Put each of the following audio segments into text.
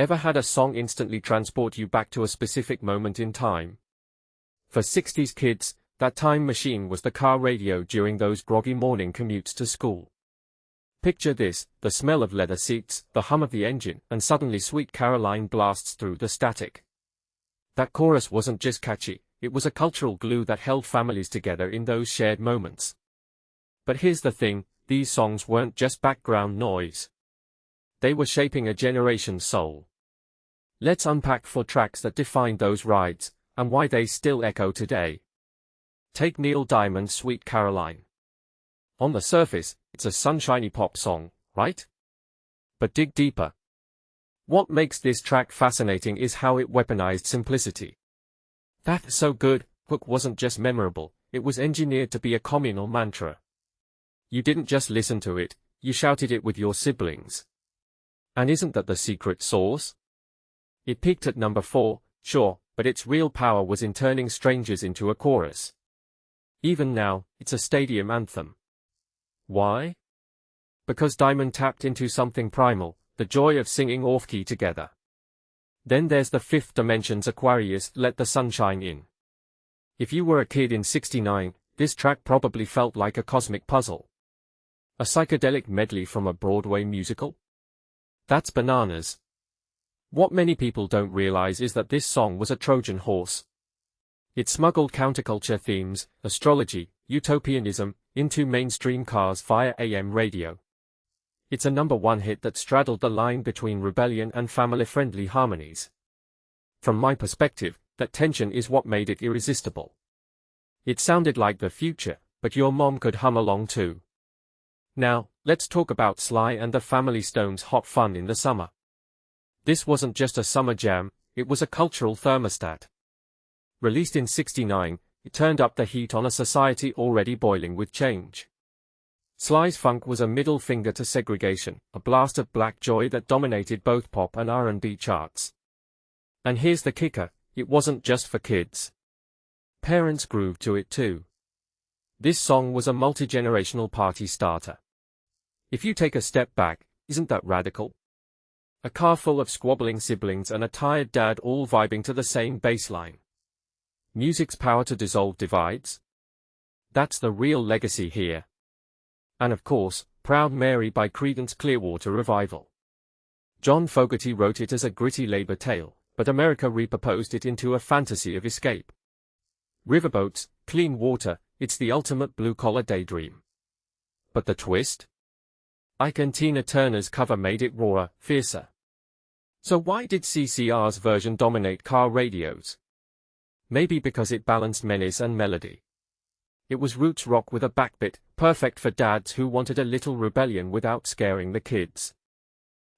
Ever had a song instantly transport you back to a specific moment in time? For 60s kids, that time machine was the car radio during those groggy morning commutes to school. Picture this, the smell of leather seats, the hum of the engine, and suddenly Sweet Caroline blasts through the static. That chorus wasn't just catchy, it was a cultural glue that held families together in those shared moments. But here's the thing, these songs weren't just background noise. They were shaping a generation's soul. Let's unpack 4 tracks that defined those rides, and why they still echo today. Take Neil Diamond's Sweet Caroline. On the surface, it's a sunshiny pop song, right? But dig deeper. What makes this track fascinating is how it weaponized simplicity. That's so good, hook wasn't just memorable, it was engineered to be a communal mantra. You didn't just listen to it, you shouted it with your siblings. And isn't that the secret sauce? It peaked at number 4, sure, but its real power was in turning strangers into a chorus. Even now, it's a stadium anthem. Why? Because Diamond tapped into something primal, the joy of singing off-key together. Then there's the Fifth Dimension's Aquarius, Let the Sunshine In. If you were a kid in '69, this track probably felt like a cosmic puzzle. A psychedelic medley from a Broadway musical? That's bananas. What many people don't realize is that this song was a Trojan horse. It smuggled counterculture themes, astrology, utopianism, into mainstream cars via AM radio. It's a number 1 hit that straddled the line between rebellion and family-friendly harmonies. From my perspective, that tension is what made it irresistible. It sounded like the future, but your mom could hum along too. Now, let's talk about Sly and the Family Stone's Hot Fun in the Summer. This wasn't just a summer jam, it was a cultural thermostat. Released in '69, it turned up the heat on a society already boiling with change. Sly's funk was a middle finger to segregation, a blast of black joy that dominated both pop and R&B charts. And here's the kicker, it wasn't just for kids. Parents grooved to it too. This song was a multi-generational party starter. If you take a step back, isn't that radical? A car full of squabbling siblings and a tired dad all vibing to the same bass line. Music's power to dissolve divides? That's the real legacy here. And of course, Proud Mary by Creedence Clearwater revival. John Fogerty wrote it as a gritty labor tale, but America repurposed it into a fantasy of escape. Riverboats, clean water, it's the ultimate blue-collar daydream. But the twist? Ike and Tina Turner's cover made it rawer, fiercer. So why did CCR's version dominate car radios? Maybe because it balanced menace and melody. It was roots rock with a backbeat, perfect for dads who wanted a little rebellion without scaring the kids.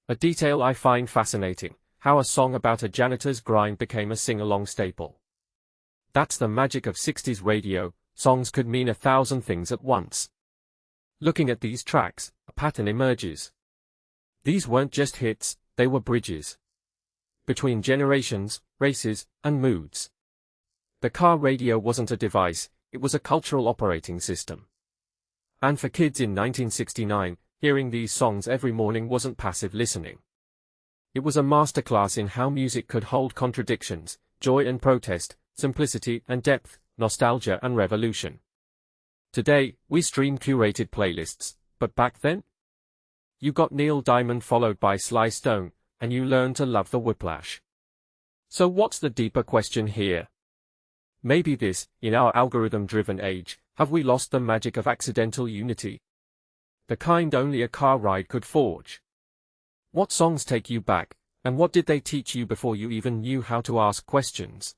A detail I find fascinating, how a song about a janitor's grind became a sing-along staple. That's the magic of '60s radio, songs could mean 1,000 things at once. Looking at these tracks, a pattern emerges. These weren't just hits, they were bridges. Between generations, races, and moods. The car radio wasn't a device, it was a cultural operating system. And for kids in 1969, hearing these songs every morning wasn't passive listening. It was a masterclass in how music could hold contradictions, joy and protest, simplicity and depth, nostalgia and revolution. Today, we stream curated playlists, but back then? You got Neil Diamond followed by Sly Stone, and you learned to love the whiplash. So what's the deeper question here? Maybe this, in our algorithm-driven age, have we lost the magic of accidental unity? The kind only a car ride could forge. What songs take you back, and what did they teach you before you even knew how to ask questions?